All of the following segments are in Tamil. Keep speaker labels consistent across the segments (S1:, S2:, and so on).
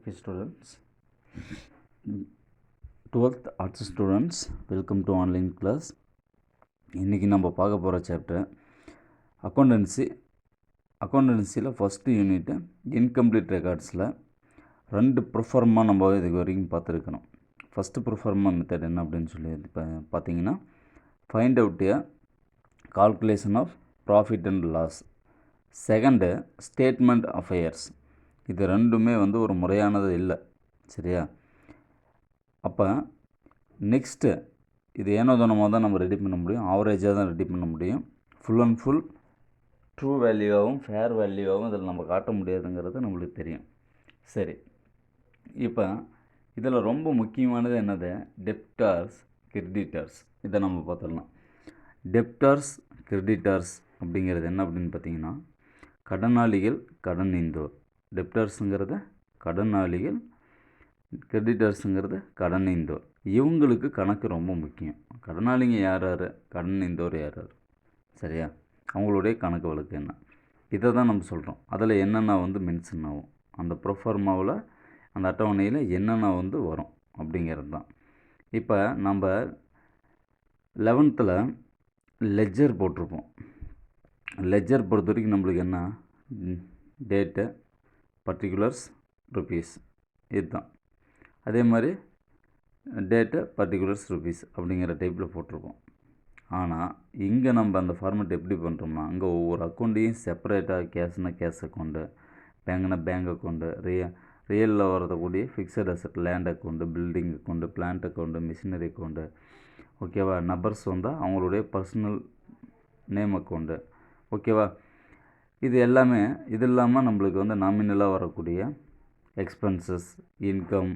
S1: Okay students, 12th arts students, welcome to online class. இன்றைக்கி நம்ம பார்க்க போகிற சாப்டர் அக்கௌண்டன்சியில் ஃபஸ்ட்டு யூனிட்டு இன்கம்ப்ளீட் ரெக்கார்ட்ஸில் 2 ப்ரொஃபார்மா நம்ம இதுக்கு வரைக்கும் பார்த்துருக்கணும். ஃபஸ்ட்டு ப்ரொஃபார்மா மெத்தட் என்ன அப்படின்னு சொல்லி பார்த்தீங்கன்னா, find out a calculation of profit and loss. Second statement affairs. இது ரெண்டுமே ஒரு முறையானது இல்லை, சரியா? அப்போ நெக்ஸ்ட்டு இது ஏனோதானமாக தான் நம்ம ரெடி பண்ண முடியும், ஆவரேஜாக தான் ரெடி பண்ண முடியும். ஃபுல் அண்ட் ஃபுல் ட்ரூ வேல்யூவாகவும் ஃபேர் வேல்யூவாகவும் இதில் நம்ம காட்ட முடியாதுங்கிறது நம்மளுக்கு தெரியும். சரி, இப்போ இதில் ரொம்ப முக்கியமானது என்னது? Debtors, creditors. இதை நம்ம பார்த்துடலாம். டெப்டார்ஸ், கிரெடிட்டர்ஸ் அப்படிங்கிறது என்ன அப்படின்னு பார்த்தீங்கன்னா, கடனாளிகள், கடனீந்தோர். டெப்டர்ஸுங்கிறது கடனாளிகள், கிரெடிட்டர்ஸுங்கிறது கடனீந்தோர். இவங்களுக்கு கணக்கு ரொம்ப முக்கியம். கடனாளிங்க யார் யார், கடனீந்தோர் யார் யார், சரியா? அவங்களுடைய கணக்கு வழக்கு என்ன, இதை தான் நம்ம சொல்கிறோம். அதில் என்னென்ன மென்ஷன் ஆகும், அந்த ப்ரொஃபார்மாவில் அந்த அட்டவணையில் என்னென்ன வரும் அப்படிங்கிறது தான். இப்போ நம்ம 11th லெட்ஜர் போட்டிருப்போம். லெட்ஜர் பொறுத்த வரைக்கும் நம்மளுக்கு என்ன, டேட்டு, பர்டிகுலர்ஸ், ருபீஸ், இதுதான். அதே மாதிரி டேட்டு, பர்டிகுலர்ஸ், ருபீஸ் அப்படிங்கிற டைப்பில் போட்டிருப்போம். ஆனால் இங்கே நம்ம அந்த ஃபார்மேட் எப்படி பண்ணுறோம்னா, அங்கே ஒவ்வொரு அக்கௌண்ட்டையும் செப்பரேட்டாக, கேஷ்னா கேஷ் அக்கௌண்ட்டு, பேங்க்னா பேங்க் அக்கௌண்ட்டு, ரியலில் வரக்கூடிய fixed asset, land account, building account, plant account, machinery account, ஓகேவா? நபர்ஸ் வந்தால் அவங்களுடைய பர்சனல் நேம் அக்கௌண்ட்டு, ஓகேவா? இது எல்லாமே, இது இல்லாமல் நம்மளுக்கு நாமினலாக வரக்கூடிய எக்ஸ்பென்சஸ், இன்கம்,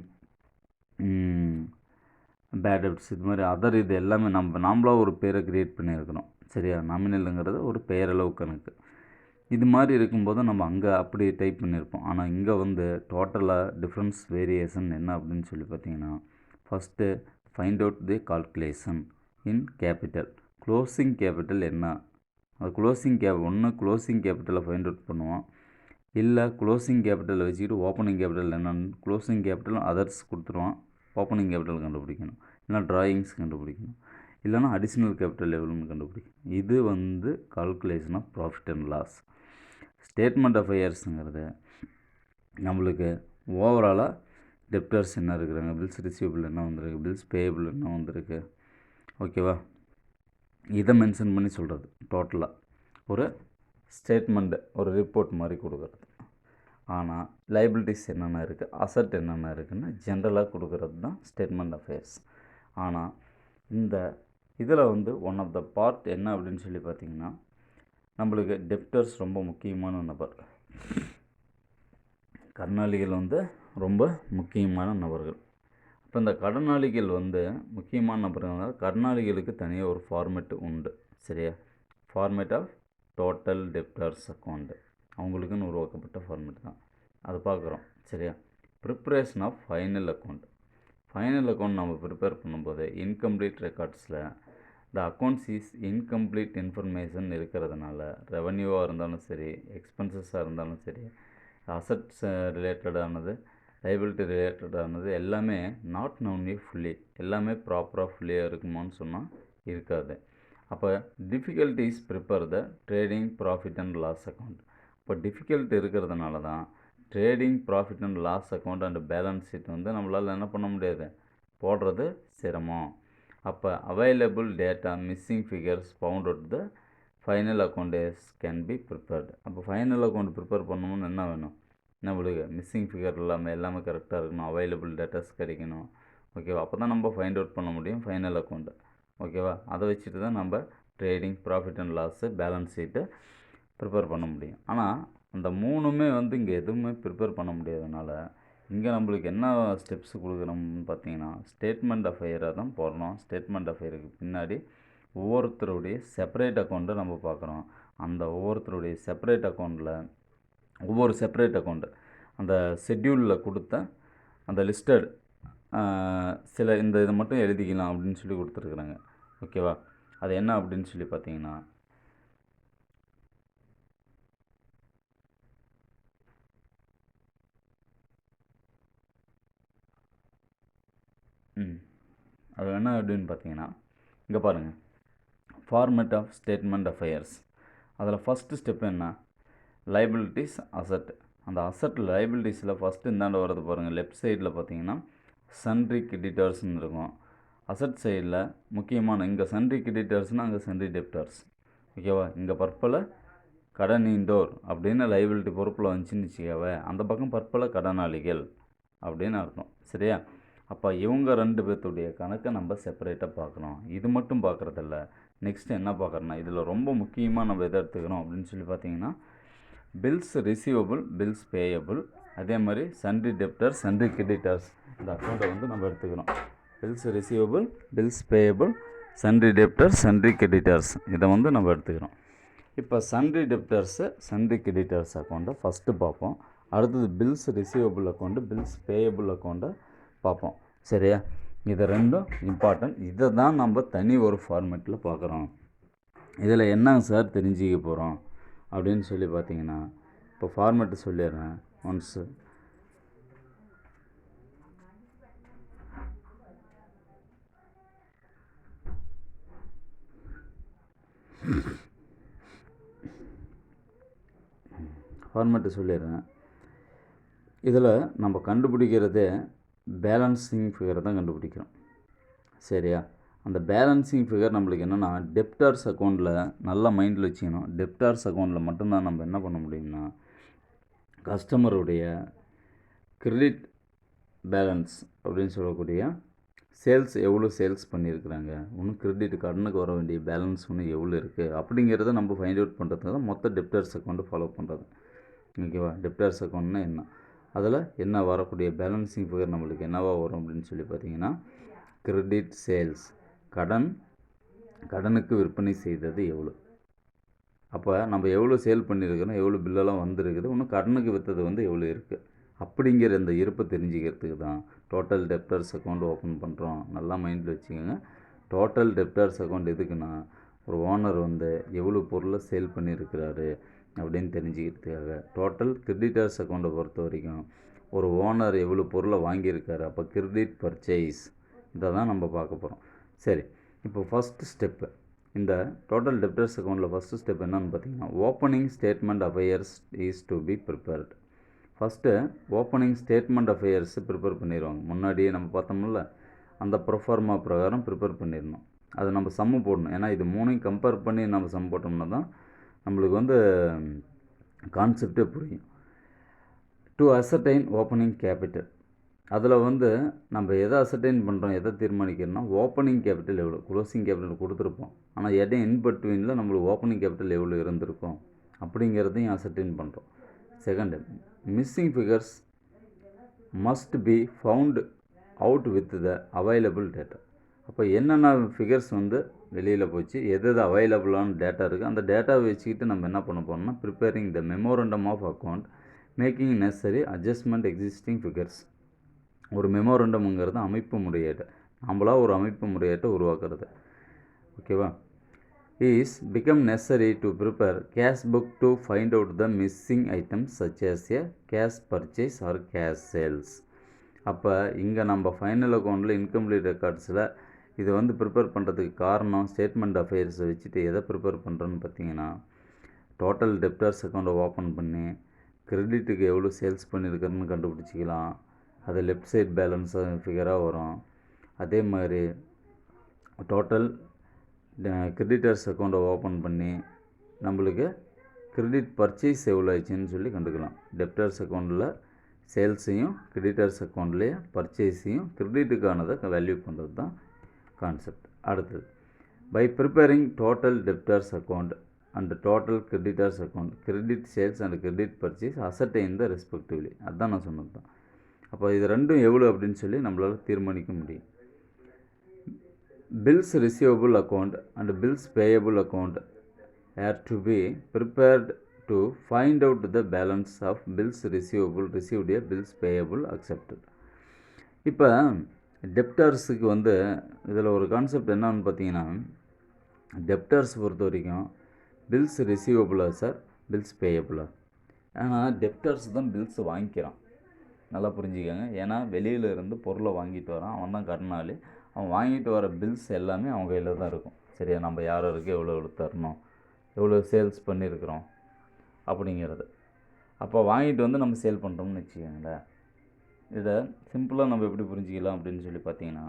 S1: பேட் டெப்ட்ஸ், இது மாதிரி அதர், இது எல்லாமே நாமளாக ஒரு பேரை க்ரியேட் பண்ணியிருக்கணும், சரியா? நாமினலுங்கிறது ஒரு பெயரளவு கணக்கு. இது மாதிரி இருக்கும்போது நம்ம அங்கே அப்படி டைப் பண்ணியிருப்போம். ஆனால் இங்கே டோட்டலாக டிஃப்ரென்ஸ் வேரியேஷன் என்ன அப்படின்னு சொல்லி பார்த்தீங்கன்னா, first find out the calculation in capital. Closing capital என்ன, அது க்ளோசிங் க்ளோசிங் கேபிட்டலை ஃபைண்ட் அவுட் பண்ணுவோம். இல்லை க்ளோசிங் கேபிட்டலை வச்சுக்கிட்டு ஓப்பனிங் கேபிட்டல் என்னென்னு, க்ளோசிங் கேபிட்டல் அதர்ஸ் கொடுத்துருவோம், ஓப்பனிங் கேபிட்டல் கண்டுபிடிக்கணும். இல்லைனா ட்ராயிங்ஸ் கண்டுபிடிக்கணும். இல்லைனா அடிஷ்னல் கேபிட்டல் எவ்வளோன்னு கண்டுபிடிக்கணும். இது calculation of profit and loss. Statement of அஃபேர்ஸுங்கிறது நம்மளுக்கு ஓவராலாக டெப்டர்ஸ் என்ன இருக்கிறாங்க, பில்ஸ் ரிசீவபிள் என்ன வந்திருக்கு, பில்ஸ் பேயபிள் என்ன வந்திருக்கு, ஓகேவா? இதை மென்ஷன் பண்ணி சொல்கிறது. டோட்டலாக ஒரு ஸ்டேட்மெண்ட்டு, ஒரு ரிப்போர்ட் மாதிரி கொடுக்குறது. ஆனால் லைபிலிட்டிஸ் என்னென்ன இருக்குது, அசட் என்னென்ன இருக்குதுன்னு ஜென்ரலாக கொடுக்குறது தான் ஸ்டேட்மெண்ட் அஃபேர்ஸ். ஆனால் இந்த இதில் ஒன் ஆஃப் த பார்ட் என்ன அப்படின்னு சொல்லி பார்த்திங்கன்னா, நம்மளுக்கு டெப்டர்ஸ் ரொம்ப முக்கியமான நபர். கடனாளிகள் ரொம்ப முக்கியமான நபர்கள். இப்போ இந்த கடனாளிகள் முக்கியமான நபர்கள். கடனாளிகளுக்கு தனியாக ஒரு ஃபார்மேட் உண்டு, சரியா? Format of total debtors account, அவங்களுக்குன்னு உருவாக்கப்பட்ட ஃபார்மேட் தான், அது பார்க்குறோம், சரியா? Preparation of final account. Final account நம்ம ப்ரிப்பேர் பண்ணும்போது இன்கம்ப்ளீட் ரெக்கார்ட்ஸில் the accounts is incomplete information இருக்கிறதுனால, ரெவன்யூவாக இருந்தாலும் சரி, எக்ஸ்பென்சஸாக இருந்தாலும் சரி, அசட்ஸ் ரிலேட்டடானது, லைபிலிட்டி ரிலேட்டடானது எல்லாமே நாட் நவுன்லி ஃபுல்லி, எல்லாமே ப்ராப்பராக ஃபுல்லியாக இருக்குமான்னு சொன்னால் இருக்காது. அப்போ difficulties prepare the trading profit and loss account. இப்போ டிஃபிகல்ட் இருக்கிறதுனால தான் trading profit and loss account and balance sheet நம்மளால் என்ன பண்ண முடியாது, போடுறது சிரமம். அப்போ available data, missing figures found out the final account can be prepared. அப்போ ஃபைனல் அக்கௌண்ட் ப்ரிப்பேர் பண்ணணும்னு என்ன வேணும், நம்மளுக்கு மிஸ்ஸிங் ஃபிகர் எல்லாமே கரெக்டாக இருக்கணும், அவைலபிள் டேட்டாஸ் கிடைக்கணும், ஓகேவா? அப்போ தான் நம்ம ஃபைண்ட் அவுட் பண்ண முடியும் ஃபைனல் அக்கௌண்ட்டு, ஓகேவா? அதை வச்சுட்டு தான் நம்ம trading profit and loss, balance sheet prepare பண்ண முடியும். ஆனால் அந்த மூணுமே இங்கே எதுவுமே ப்ரிப்பேர் பண்ண முடியாதனால இங்கே நம்மளுக்கு என்ன ஸ்டெப்ஸ் கொடுக்குறோம்னு பார்த்தீங்கன்னா, ஸ்டேட்மெண்ட் அஃபேராக தான் போடணும். ஸ்டேட்மெண்ட் அஃபேருக்கு பின்னாடி ஒவ்வொருத்தருடைய செப்பரேட் அக்கௌண்ட்டை நம்ம பார்க்குறோம். அந்த ஒவ்வொருத்தருடைய செப்பரேட் அக்கௌண்ட்டில் ஒவ்வொரு செப்பரேட் அக்கௌண்ட்டு அந்த ஷெட்யூலில் கொடுத்த அந்த லிஸ்டட் சில இந்த இதை மட்டும் எழுதிக்கலாம் அப்படின்னு சொல்லி கொடுத்துருக்குறாங்க, ஓகேவா? அது என்ன அப்படின்னு சொல்லி பார்த்தீங்கன்னா, அது என்ன அப்படின்னு பார்த்தீங்கன்னா, இங்கே பாருங்கள், format of statement of affairs. அதில் ஃபஸ்ட்டு ஸ்டெப் என்ன, லைபிலிட்டிஸ் அசட். அந்த அசட் லைபிலிட்டிஸில் ஃபஸ்ட்டு இந்தாண்ட வரது பாருங்கள், லெஃப்ட் சைடில் பார்த்தீங்கன்னா சன்ட்ரி கிரெடிட்டர்ஸ்னு இருக்கும். அசட் சைடில் முக்கியமான இங்கே சன்ட்ரி கிரெடிட்டர்ஸ்னால் அங்கே சன்ட்ரி டெப்டர்ஸ். ஓகேவா, இங்கே பர்பில் கடனீந்தோர் அப்படின்னு லைபிலிட்டி பொறுப்பில் வந்துச்சுன்னு வச்சுக்கவே, அந்த பக்கம் பர்பில் கடனாளிகள் அப்படின்னு அர்த்தம். சரியா, அப்போ இவங்க 2 பேர்த்துடைய கணக்கை நம்ம செப்பரேட்டாக பார்க்கணும். இது மட்டும் பார்க்குறதில்ல, நெக்ஸ்ட் என்ன பார்க்குறோன்னா, இதில் ரொம்ப முக்கியமாக நம்ம எதை எடுத்துக்கிறோம் அப்படின்னு சொல்லி பார்த்தீங்கன்னா, பில்ஸ் ரிசீவபிள், பில்ஸ் பேயபிள், அதே மாதிரி சன்ட்ரி டெப்டர்ஸ், சன்ட்ரி கிரெடிட்டர்ஸ், இந்த அக்கௌண்ட்டை வந்து நம்ம எடுத்துக்கிறோம். Bills receivable, bills payable, sundry debtors, sundry creditors, இதை வந்து நம்ம எடுத்துக்கிறோம். இப்போ சன்ட்ரி டெப்டர்ஸு, சன்ட்ரி கிரெடிட்டர்ஸ் அக்கௌண்ட்டை ஃபஸ்ட்டு பார்ப்போம். அடுத்தது bills receivable account, bills payable அக்கௌண்ட்டை பார்ப்போம். சரியா, இது ரெண்டும் இம்பார்ட்டன்ட். இதை தான் நம்ம தனி ஒரு ஃபார்மேட்டில் பார்க்குறோம். இதில் என்னங்க சார் தெரிஞ்சிக்க போகிறோம் அப்படின்னு சொல்லி பார்த்தீங்கன்னா, இப்போ ஃபார்மேட்டு சொல்லிடுறேன் ஒன்ஸு. ஃபார்மேட்டு சொல்லிடுறேன். இதில் நம்ம கண்டுபிடிக்கிறதே பேலன்சிங் ஃபிகரை தான் கண்டுபிடிக்கிறோம். சரியா, அந்த பேலன்சிங் ஃபிகர் நம்மளுக்கு என்னென்னா, டெப்டார்ஸ் அக்கௌண்ட்டில் நல்லா மைண்டில் வச்சுக்கணும். டெப்டார்ஸ் அக்கௌண்ட்டில் மட்டும்தான் நம்ம என்ன பண்ண முடியும்னா, கஸ்டமருடைய கிரெடிட் பேலன்ஸ் அப்படின்னு சொல்லக்கூடிய சேல்ஸ் எவ்வளோ சேல்ஸ் பண்ணியிருக்கிறாங்க, இன்னும் கிரெடிட் கடனுக்கு வர வேண்டிய பேலன்ஸ் இன்னும் எவ்வளோ இருக்குது அப்படிங்கிறத நம்ம ஃபைண்ட் அவுட் பண்ணுறதுக்கு தான் மொத்த டெப்டார்ஸ் அக்கௌண்ட்டை ஃபாலோ பண்ணுறது. ஓகேவா, டெப்டார்ஸ் அக்கௌண்ட்னா என்ன, அதில் என்ன வரக்கூடிய பேலன்சிங் ஃபிகர் நம்மளுக்கு என்னவா வரும் அப்படின்னு சொல்லி பார்த்தீங்கன்னா, கிரெடிட் சேல்ஸ், கடனுக்கு விற்பனை செய்தது எவ்வளோ, அப்போ நம்ம எவ்வளோ சேல் பண்ணியிருக்கிறோம், எவ்வளோ பில்லெல்லாம் வந்துருக்குது, இன்னும் கடனுக்கு விற்றது வந்து எவ்வளோ இருக்குது அப்படிங்கிற இந்த இருப்பை தெரிஞ்சுக்கிறதுக்கு தான் டோட்டல் டெப்டர்ஸ் அக்கௌண்ட் ஓப்பன் பண்ணுறோம். நல்லா மைண்டில் வச்சுக்கோங்க. டோட்டல் டெப்டர்ஸ் அக்கௌண்ட் எதுக்குன்னா, ஒரு ஓனர் வந்து எவ்வளோ பொருளை சேல் பண்ணியிருக்கிறாரு அப்படின்னு தெரிஞ்சுக்கிறதுக்காக. டோட்டல் கிரெடிட்டர்ஸ் அக்கௌண்ட்டை பொறுத்த வரைக்கும் ஒரு ஓனர் எவ்வளோ பொருளை வாங்கியிருக்காரு, அப்போ கிரெடிட் பர்ச்சேஸ், இதை தான் நம்ம பார்க்க போகிறோம். சரி, இப்போ ஃபஸ்ட்டு ஸ்டெப்பு, இந்த டோட்டல் டெப்டர்ஸ் அக்கௌண்ட்டில் ஃபஸ்ட்டு ஸ்டெப் என்னன்னு பார்த்தீங்கன்னா, opening statement affairs is to be prepared. First opening statement affairs prepare பண்ணிடுவாங்க. முன்னாடியே நம்ம பார்த்தோம்ல, அந்த ப்ரொஃபார்மா பிரகாரம் ப்ரிப்பேர் பண்ணிடணும். அதை நம்ம சம்மு போடணும். ஏன்னா இது 3ஐயும் கம்பேர் பண்ணி நம்ம சம் போட்டோம்னா தான் நம்மளுக்கு வந்து கான்செப்டே புரியும். டு அசர்டைன் ஓப்பனிங் கேபிட்டல், அதில் வந்து நம்ம எதை அசர்டைன் பண்ணுறோம், எதை தீர்மானிக்கிறோம்னா, ஓப்பனிங் கேபிட்டல் எவ்வளோ, க்ளோசிங் கேபிட்டல் கொடுத்துருப்போம், ஆனால் இடையே இன்பிட்வீனில் நம்மளுக்கு ஓப்பனிங் கேபிட்டல் எவ்வளோ இருந்திருக்கும் அப்படிங்கிறதையும் அசர்டைன் பண்ணுறோம். Second, missing figures must be found out with the available data. அப்போ என்னென்ன ஃபிகர்ஸ் வந்து வெளியில் போச்சு, எது அவைலபிளான டேட்டா இருக்குது, அந்த டேட்டாவை வச்சுக்கிட்டு நம்ம என்ன பண்ண போகிறோம்னா, preparing the memorandum of account, making necessary adjustment existing figures. ஒரு மெமோரண்டம்ங்கிறது அமைப்பு முறையீடு, நம்மளாக ஒரு அமைப்பு முறையீட்டை உருவாக்குறது. ஓகேவா, is become necessary to prepare cash book to find out the missing items such as a cash purchase or cash sales. அப்போ இங்கே நம்ம ஃபைனல் அக்கௌண்ட்டில் இன்கம்ப்ளீட் ரெக்கார்ட்ஸில் இது வந்து ப்ரிப்பேர் பண்ணுறதுக்கு காரணம், ஸ்டேட்மெண்ட் அஃபேர்ஸை வச்சுட்டு எதை ப்ரிப்பேர் பண்ணுறோன்னு பார்த்தீங்கன்னா, டோட்டல் டெப்டர்ஸ் அக்கௌண்ட்டை ஓப்பன் பண்ணி கிரெடிட்டுக்கு எவ்வளோ சேல்ஸ் பண்ணியிருக்கிறதுன்னு கண்டுபிடிச்சிக்கலாம். அது லெஃப்ட் சைட் பேலன்ஸ் ஃபிகராக வரும். அதே மாதிரி டோட்டல் கிரெடிட்டர்ஸ் அக்கௌண்ட்டை ஓப்பன் பண்ணி நம்மளுக்கு கிரெடிட் பர்ச்சேஸ் எவ்வளோ ஆச்சுன்னு சொல்லி கண்டுக்கலாம். டெப்டர்ஸ் அக்கௌண்ட்டில் சேல்ஸையும் கிரெடிட்டர்ஸ் அக்கௌண்ட்லேயே பர்ச்சேஸையும் கிரெடிட்டுக்கானதை வேல்யூ பண்ணுறது தான் கான்செப்ட். அடுத்தது, by preparing total debtors account and total creditors account, credit sales and credit purchase ascertain the respectively, அதுதான் நான் சொன்னது தான். அப்போ இது ரெண்டும் எவ்வளோ அப்படின்னு சொல்லி நம்மளால் தீர்மானிக்க முடியும். Bills receivable account and bills payable account are to be prepared to find out the balance of bills receivable, received a bills payable, accepted. இப்போ டெப்டர்ஸுக்கு வந்து இதில் ஒரு கான்செப்ட் என்னன்னு பார்த்தீங்கன்னா, டெப்டர்ஸ் பொறுத்த வரைக்கும் பில்ஸ் ரிசீவபிளா சார், பில்ஸ் பேயபிளா? ஆனால் டெப்டர்ஸ் தான் பில்ஸ் வாங்கிக்கிறான், நல்லா புரிஞ்சுக்கோங்க. ஏன்னா வெளியில் இருந்து பொருளை வாங்கிட்டு வரான், அவன் தான் கடனாளி. அவன் வாங்கிட்டு வர பில்ஸ் எல்லாமே அவங்க கையில் தான் இருக்கும். சரியா, நம்ம யாருக்கு எவ்வளோ தரணும், எவ்வளோ சேல்ஸ் பண்ணியிருக்கிறோம் அப்படிங்கிறது. அப்போ வாங்கிட்டு வந்து நம்ம சேல் பண்ணுறோம்னு வச்சுக்கோங்களேன். இதை சிம்பிளாக நம்ம எப்படி புரிஞ்சிக்கலாம் அப்படின்னு சொல்லி பார்த்தீங்கன்னா,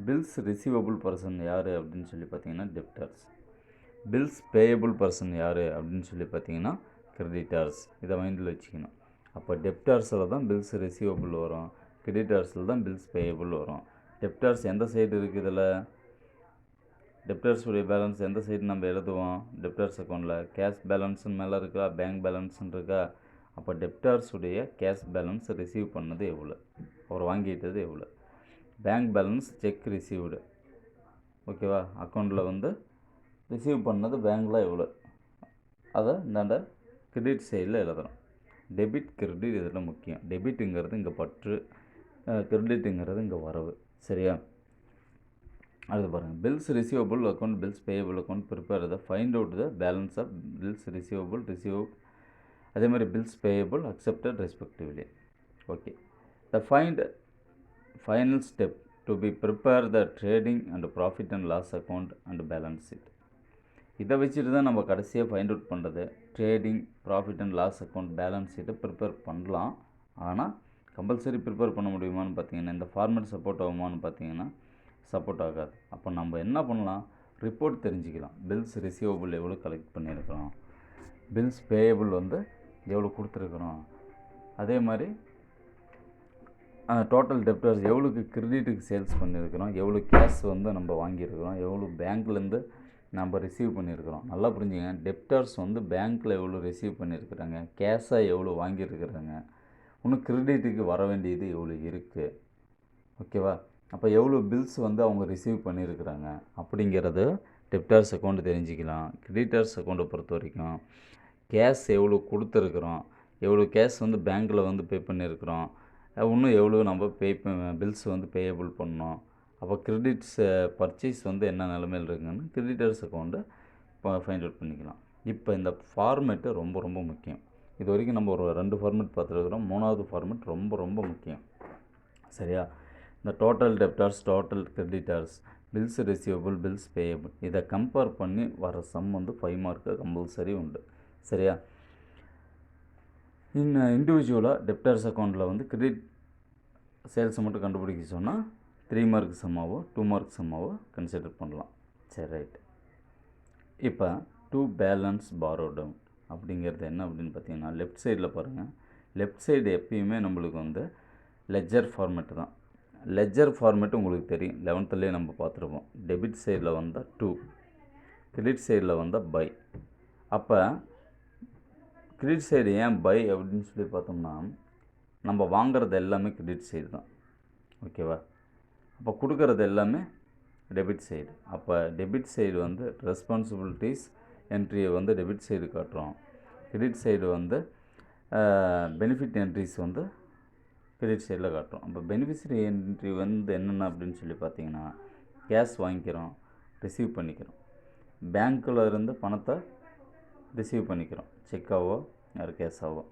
S1: பில்ஸ் ரிசீவபிள் பர்சன் யார் அப்படின்னு சொல்லி பார்த்தீங்கன்னா டெப்டர்ஸ். பில்ஸ் பேயபிள் பர்சன் யார் அப்படின்னு சொல்லி பார்த்தீங்கன்னா கிரெடிட்டர்ஸ். இதை மைண்டில் வச்சுக்கணும். அப்போ டெப்டர்ஸில் தான் பில்ஸ் ரிசீவபிள் வரும், கிரெடிட்டர்ஸில் தான் பில்ஸ் பேயபிள் வரும். டெப்டர்ஸ் எந்த சைடு இருக்குது? இதில் டெப்டர்ஸுடைய பேலன்ஸ் எந்த சைடு நம்ம எழுதுவோம்? டெப்டர்ஸ் அக்கௌண்ட்டில் கேஷ் பேலன்ஸுன்னு மேலே இருக்கா, பேங்க் பேலன்ஸுன்னு இருக்கா? அப்போ டெப்டர்ஸுடைய கேஷ் பேலன்ஸ் ரிசீவ் பண்ணது எவ்வளோ, அவர் வாங்கிட்டது எவ்வளோ. பேங்க் பேலன்ஸ் செக் ரிசீவ்டு, ஓகேவா, அக்கௌண்ட்டில் வந்து ரிசீவ் பண்ணது பேங்க்கில் எவ்வளோ, அதை இந்தாண்ட கிரெடிட் சைடில் எழுதுகிறோம். டெபிட் கிரெடிட் இதில் முக்கியம். டெபிட்டுங்கிறது இங்கே பற்று, கிரெடிட்டுங்கிறது இங்கே வரவு. சரியா, அடுத்து பாருங்கள். Bills receivable account, bills payable account prepare the find out the balance of bills receive அதே மாதிரி bills payable accepted respectively. Okay, the final step to be prepare the trading and profit and loss account and balance sheet. இதை வச்சுட்டு தான் நம்ம கடைசியாக ஃபைண்ட் அவுட் பண்ணுறது. Trading, profit and loss account, balance ஷீட்டை ப்ரிப்பேர் பண்ணலாம். ஆனால் கம்பல்சரி ப்ரிப்பேர் பண்ண முடியுமான்னு பார்த்தீங்கன்னா, இந்த ஃபார்மேட் சப்போர்ட் ஆகுமான்னு பார்த்தீங்கன்னா சப்போர்ட் ஆகாது. அப்போ நம்ம என்ன பண்ணலாம், ரிப்போர்ட் தெரிஞ்சுக்கலாம். பில்ஸ் ரிசீவபிள் எவ்வளோ கலெக்ட் பண்ணியிருக்கிறோம், பில்ஸ் பேயபிள் வந்து எவ்வளோ கொடுத்துருக்குறோம், அதே மாதிரி டோட்டல் டெப்டர்ஸ் எவ்வளோக்கு கிரெடிட்டுக்கு சேல்ஸ் பண்ணியிருக்கிறோம், எவ்வளோ கேஷ் வந்து நம்ம வாங்கியிருக்கிறோம், எவ்வளோ பேங்க்லேருந்து நம்ம ரிசீவ் பண்ணியிருக்கிறோம். நல்லா புரிஞ்சுங்க. டெப்டர்ஸ் வந்து பேங்க்கில் எவ்வளோ ரிசீவ் பண்ணியிருக்கிறாங்க, கேஷாக எவ்வளோ வாங்கியிருக்கிறாங்க, இன்னும் கிரெடிட்டுக்கு வர வேண்டியது எவ்வளோ இருக்குது, ஓகேவா. அப்போ எவ்வளோ பில்ஸ் வந்து அவங்க ரிசீவ் பண்ணியிருக்கிறாங்க அப்படிங்கிறது டெப்டர்ஸ் அக்கௌண்ட்டு தெரிஞ்சுக்கலாம். கிரெடிட்டர்ஸ் அக்கௌண்ட்டை பொறுத்த வரைக்கும் கேஷ் எவ்வளோ கொடுத்துருக்குறோம், எவ்வளோ கேஷ் வந்து பேங்க்கில் வந்து பே பண்ணியிருக்கிறோம், இன்னும் எவ்வளோ நம்ம பில்ஸ் வந்து பேயபிள் பண்ணோம். அப்போ கிரெடிட்ஸ் பர்ச்சேஸ் வந்து என்ன நிலமையில் இருக்குன்னு கிரெடிட்டர்ஸ் அக்கௌண்ட்டை ஃபைண்ட் அவுட் பண்ணிக்கலாம். இப்போ இந்த ஃபார்மேட்டு ரொம்ப ரொம்ப முக்கியம். இது வரைக்கும் நம்ம ஒரு 2 ஃபார்மேட் பார்த்துருக்குறோம். 3வது ஃபார்மேட் ரொம்ப ரொம்ப முக்கியம். சரியா, இந்த total debtors, total creditors, bills receivable, bills payable, இதை கம்பேர் பண்ணி வர சம் வந்து 5 மார்க்கு கம்பல்சரி உண்டு. சரியா, இண்டிவிஜுவலாக டெப்டர்ஸ் அக்கௌண்ட்டில் வந்து கிரெடிட் சேல்ஸை மட்டும் கண்டுபிடிக்க சொன்னால் 3 மார்க் சம்மாவோ 2 மார்க் சம்மாவோ கன்சிடர் பண்ணலாம். சரி, ரைட். இப்போ டு பேலன்ஸ் பாரோட் அமௌண்ட் அப்படிங்கிறது என்ன அப்படின்னு பார்த்தீங்கன்னா, லெஃப்ட் சைடில் பாருங்கள். லெஃப்ட் சைடு எப்பயுமே நம்மளுக்கு வந்து லெஜர் ஃபார்மேட்டு தான். லெஜர் ஃபார்மேட்டு உங்களுக்கு தெரியும், 11th நம்ம பார்த்துருப்போம். டெபிட் சைடில் வந்தால் 2, கிரெடிட் சைடில் வந்தால் பை. அப்போ கிரெடிட் சைடு ஏன் பை அப்படின்னு சொல்லி பார்த்தோம்னா, நம்ம வாங்குறது எல்லாமே கிரெடிட் சைடு தான், ஓகேவா. அப்போ கொடுக்கறது எல்லாமே டெபிட் சைடு. அப்போ டெபிட் சைடு வந்து ரெஸ்பான்சிபிலிட்டிஸ் என்ட்ரியை வந்து டெபிட் சைடு காட்டுறோம். கிரெடிட் சைடு வந்து பெனிஃபிட் என்ட்ரிஸ் வந்து கிரெடிட் சைடில் காட்டுறோம். அப்போ பெனிஃபிஷரி என்ட்ரி வந்து என்னென்ன அப்படின்னு சொல்லி பார்த்தீங்கன்னா, கேஷ் வாங்கிக்கிறோம், ரிசீவ் பண்ணிக்கிறோம், பேங்க்கில் இருந்து பணத்தை ரிசீவ் பண்ணிக்கிறோம், செக்காவோ யார் கேஷாவோ.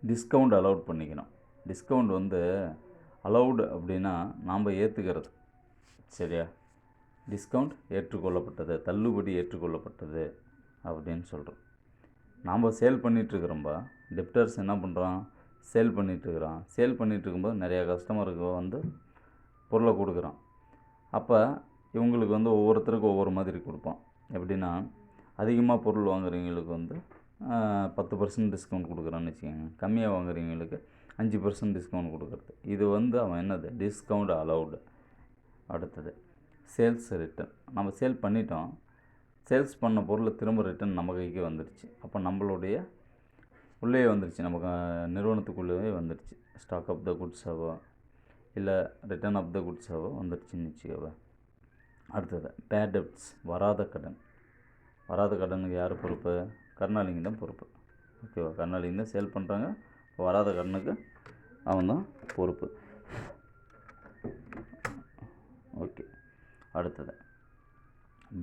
S1: டிஸ்கவுண்ட் அலௌட் பண்ணிக்கிறோம். டிஸ்கவுண்ட் வந்து அலௌடு அப்படின்னா நாம் ஏற்றுக்கிறது. சரியா, டிஸ்கவுண்ட் ஏற்றுக்கொள்ளப்பட்டது, தள்ளுபடி ஏற்றுக்கொள்ளப்பட்டது அப்படின்னு சொல்கிறோம். நாம் சேல் பண்ணிகிட்ருக்குறோம்பா. டெப்டர்ஸ் என்ன பண்ணுறான், சேல் பண்ணிகிட்ருக்குறான். சேல் பண்ணிகிட்ருக்கும்போது நிறையா கஸ்டமருக்கு வந்து பொருளை கொடுக்குறான். அப்போ இவங்களுக்கு வந்து ஒவ்வொருத்தருக்கும் ஒவ்வொரு மாதிரி கொடுப்பான். எப்படின்னா, அதிகமாக பொருள் வாங்குறவங்களுக்கு வந்து 10% டிஸ்கவுண்ட் கொடுக்குறான்னு வச்சுக்கோங்க. கம்மியாக வாங்குறவங்களுக்கு 5% டிஸ்கவுண்ட் கொடுக்குறது. இது வந்து அவன் என்னது, டிஸ்கவுண்ட் அலௌடு. அடுத்தது சேல்ஸ் ரிட்டன். நம்ம சேல் பண்ணிட்டோம், சேல்ஸ் பண்ண பொருளை திரும்ப ரிட்டன் நம்ம கைக்கு வந்துடுச்சு. அப்போ நம்மளுடைய உள்ளே வந்துடுச்சு, நமக்கு நிறுவனத்துக்குள்ளேயே வந்துடுச்சு. ஸ்டாக் ஆஃப் த குட்ஸாவோ இல்லை ரிட்டர்ன் ஆஃப் த குட்ஸாவோ வந்துடுச்சுன்னு வச்சுக்கோவா. அடுத்தது பேட் டெப்ட்ஸ், வராத கடன். வராத கடனுக்கு யார் பொறுப்பு, கடனாளிங்க தான் பொறுப்பு, ஓகேவா. கடனாளிங்க தான் சேல் பண்ணுறாங்க, வராத கடனுக்கு அவன் தான் பொறுப்பு. ஓகே, அடுத்தது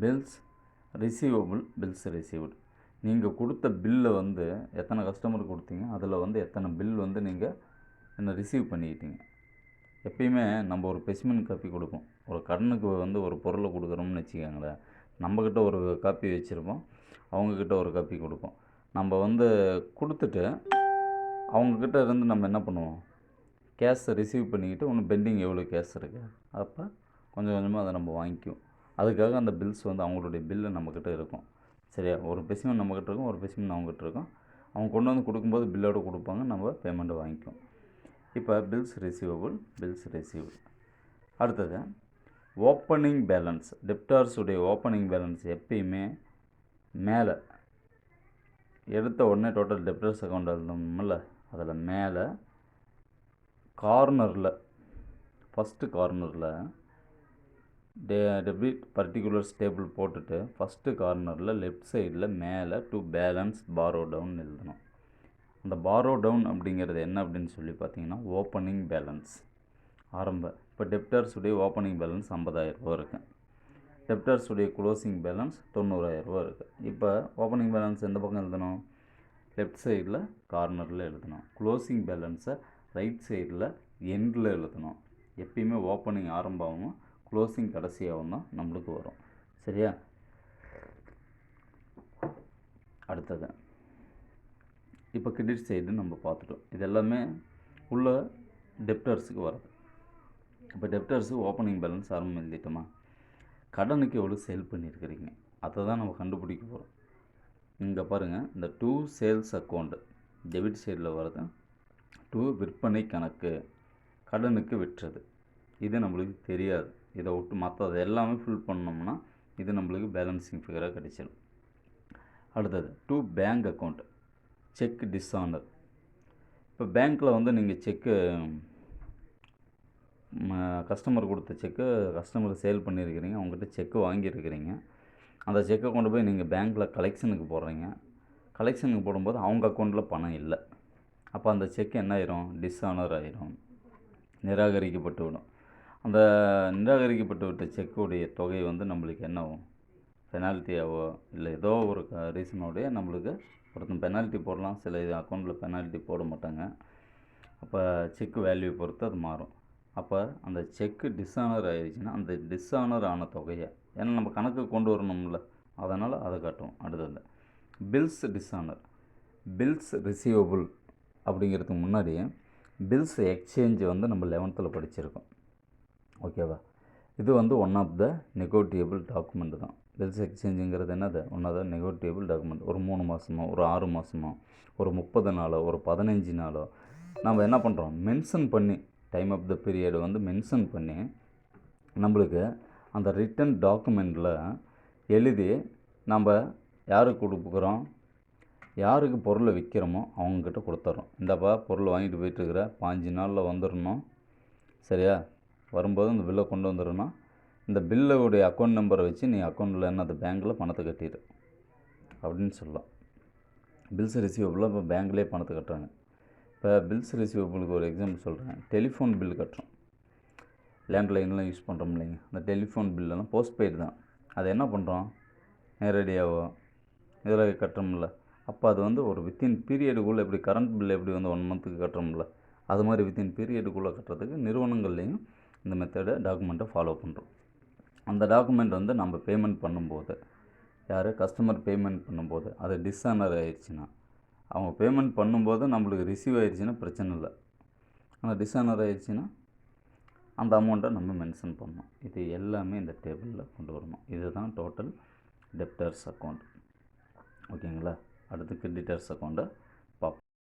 S1: பில்ஸ் ரிசீவபிள், பில்ஸ் ரிசீவ்டு. நீங்கள் கொடுத்த பில்லை வந்து எத்தனை கஸ்டமருக்கு கொடுத்தீங்க, அதில் வந்து எத்தனை பில் வந்து நீங்கள் என்ன ரிசீவ் பண்ணிக்கிட்டீங்க. எப்பயுமே நம்ம ஒரு ஸ்பெசிமென் காப்பி கொடுப்போம். ஒரு கடனுக்கு வந்து ஒரு பொருளை கொடுக்குறோம்னு வச்சுக்கோங்களேன், நம்மக்கிட்ட ஒரு காப்பி வச்சுருப்போம், அவங்கக்கிட்ட ஒரு காப்பி கொடுப்போம். நம்ம வந்து கொடுத்துட்டு அவங்கக்கிட்ட இருந்து நம்ம என்ன பண்ணுவோம், கேஷை ரிசீவ் பண்ணிக்கிட்டு ஒன்று பெண்டிங் எவ்வளோ கேஷ் இருக்குது, அப்போ கொஞ்சம் கொஞ்சமாக அதை நம்ம வாங்கிக்குவோம். அதுக்காக அந்த பில்ஸ் வந்து அவங்களுடைய பில்லு நம்மக்கிட்ட இருக்கும். சரியா? ஒரு ஸ்பெசிமென் நம்மக்கிட்ட இருக்கும், ஒரு ஸ்பெசிமென் அவங்ககிட்ட இருக்கும். அவங்க கொண்டு வந்து கொடுக்கும்போது பில்லோடு கொடுப்பாங்க, நம்ம பேமெண்ட்டை வாங்கிக்குவோம். இப்போ பில்ஸ் ரிசீவபிள். அடுத்தது ஓப்பனிங் பேலன்ஸ். டெப்டார்ஸுடைய ஓப்பனிங் பேலன்ஸ் எப்பயுமே மேலே எடுத்த உடனே டோட்டல் டெப்டார்ஸ் அக்கௌண்ட் எழுதணும்ல, அதில் மேலே கார்னரில் ஃபஸ்ட்டு கார்னரில் டெபிட் பர்டிகுலர்ஸ் டேபிள் போட்டுட்டு ஃபஸ்ட்டு கார்னரில் லெஃப்ட் சைடில் மேலே டு பேலன்ஸ் பாரோ டவுன் எழுதணும். அந்த பாரோ டவுன் அப்படிங்கிறது என்ன அப்படின்னு சொல்லி பார்த்தீங்கன்னா ஓப்பனிங் பேலன்ஸ் ஆரம்ப. இப்போ டெப்டார்ஸுடைய ஓப்பனிங் பேலன்ஸ் 50,000 ரூபா இருக்குது, டெப்டார்ஸுடைய க்ளோசிங் பேலன்ஸ் 90,000 ரூபா இருக்குது. இப்போ ஓப்பனிங் பேலன்ஸ் எந்த பக்கம் எழுதணும், லெஃப்ட் சைடில் கார்னரில் எழுதணும். க்ளோசிங் பேலன்ஸை ரைட் சைடில் எண்டில் எழுதணும். எப்பயுமே ஓப்பனிங் ஆரம்பமாகவும் க்ளோசிங் கடைசியாகவும் தான் நம்மளுக்கு வரும். சரியா? அடுத்தது இப்போ கிரெடிட் சைடு நம்ம பார்த்துட்டோம். இது எல்லாமே உள்ள டெப்டர்ஸுக்கு வருது. இப்போ டெப்டர்ஸு ஓப்பனிங் பேலன்ஸ் ஆரம்பம் எழுதிட்டோமா, கடனுக்கு எவ்வளோ சேல் பண்ணியிருக்கிறீங்க அதை தான் நம்ம கண்டுபிடிக்க போகிறோம். இங்கே பாருங்கள், இந்த டு சேல்ஸ் அக்கௌண்ட்டு டெபிட் சைடில் வருது, டு விற்பனை கணக்கு கடனுக்கு விற்றது. இது நம்மளுக்கு தெரியாது, இதை விட்டு மற்றது எல்லாமே ஃபில் பண்ணோம்னா இது நம்மளுக்கு பேலன்சிங் ஃபிகராக கிடைச்சிடும். அடுத்தது to bank account check dishonour. இப்போ பேங்க்கில் வந்து நீங்கள் செக்கு கஸ்டமர் கொடுத்த செக்கு கஸ்டமருக்கு சேல் பண்ணியிருக்கிறீங்க, அவங்ககிட்ட செக்கு வாங்கியிருக்கிறீங்க. அந்த செக்கை கொண்டு போய் நீங்கள் பேங்க்கில் கலெக்ஷனுக்கு போடுறீங்க. கலெக்ஷனுக்கு போடும்போது அவங்க அக்கௌண்ட்டில் பணம் இல்லை. அப்போ அந்த செக் என்ன ஆயிரும், டிஸானர் ஆயிரும், நிராகரிக்கப்பட்டு விடும். அந்த நிராகரிக்கப்பட்டு விட்ட செக்குடைய தொகை வந்து நம்மளுக்கு என்ன ஆகும், பெனால்ட்டியாவோ இல்லை ஏதோ ஒரு ரீசனோடைய நம்மளுக்கு ஒருத்தன் பெனால்ட்டி போடலாம், சில இது அக்கௌண்ட்டில் பெனால்ட்டி போட மாட்டாங்க. அப்போ செக்கு வேல்யூ பொறுத்து அது மாறும். அப்போ அந்த செக்கு டிஸானர் ஆயிடுச்சுன்னா அந்த டிஸானர் ஆன தொகையை, ஏன்னா நம்ம கணக்கு கொண்டு வரணும்ல, அதனால் அதை காட்டும். அடுத்தது பில்ஸ் டிஸானர். பில்ஸ் ரிசீவபிள் அப்படிங்கிறதுக்கு முன்னாடி பில்ஸ் எக்ஸ்சேஞ்ச் வந்து நம்ம 11th படிச்சிருக்கோம். ஓகேவா? இது வந்து ஒன் ஆஃப் த நெகோட்டியபிள் டாக்குமெண்ட் தான். பில்ஸ் எக்ஸ்சேஞ்சுங்கிறது என்னது, ஒன் ஆஃப் த நெகோட்டியபிள் டாக்குமெண்ட். ஒரு 3 மாதமோ ஒரு 6 மாதமோ ஒரு 30 நாளோ ஒரு 15 நாளோ நம்ம என்ன பண்ணுறோம், மென்ஷன் பண்ணி டைம் ஆஃப் த பீரியட் வந்து மென்ஷன் பண்ணி நம்மளுக்கு அந்த ரிட்டன் டாக்குமெண்ட்டில் எழுதி நம்ம யாருக்கு கொடுக்குறோம், யாருக்கு பொருளை விற்கிறோமோ அவங்கக்கிட்ட கொடுத்துட்றோம். இந்தப்பா பொருள் வாங்கிட்டு போயிட்டுருக்கிற 5 நாளில் வந்துடணும், சரியா? வரும்போது இந்த பில்லை கொண்டு வந்துடணும். இந்த பில்லுடைய அக்கௌண்ட் நம்பரை வச்சு நீ அக்கௌண்ட்டில் என்ன அந்த பேங்க்கில் பணத்தை கட்டிடு அப்படின்னு சொல்லலாம். பில்ஸ் ரிசீவபிளாக இப்போ பேங்க்லேயே பணத்தை கட்டுறாங்க. இப்போ பில்ஸ் ரிசீவபிளுக்கு ஒரு எக்ஸாம்பிள் சொல்கிறேன். டெலிஃபோன் பில் கட்டுறோம், லேண்ட்லைன்லாம் யூஸ் பண்ணுறோம் இல்லைங்க, அந்த டெலிஃபோன் பில்லெல்லாம் போஸ்ட்பெய்டு தான். அதை என்ன பண்ணுறோம், நேரடியாகவோ இதில் கட்டுறோம்ல. அப்போ அது வந்து ஒரு வித்தின் பீரியடுக்குள்ளே, எப்படி கரண்ட் பில் எப்படி வந்து 1 மந்த்துக்கு கட்டுறோம்ல, அது மாதிரி வித்தின் பீரியடுக்குள்ளே கட்டுறதுக்கு நிறுவனங்கள்லேயும் இந்த மெத்தடை டாக்குமெண்ட்டை ஃபாலோ பண்ணுறோம். அந்த டாக்குமெண்ட் வந்து நம்ம பேமெண்ட் பண்ணும்போது, யார் கஸ்டமர் பேமெண்ட் பண்ணும்போது அது டிஸானர் ஆயிடுச்சுன்னா, அவங்க பேமெண்ட் பண்ணும்போது நம்மளுக்கு ரிசீவ் ஆயிடுச்சுன்னா பிரச்சனை இல்லை. ஆனால் டிஸானர் ஆயிடுச்சுன்னா அந்த அமௌண்ட்டை நம்ம மென்ஷன் பண்ணணும். இது எல்லாமே இந்த டேபிளில் கொண்டு வரணும். இதுதான் டோட்டல் டெப்டர்ஸ் அக்கௌண்ட். ஓகேங்களா? அடுத்து கிரெடிட்டர்ஸ் அக்கௌண்ட்டை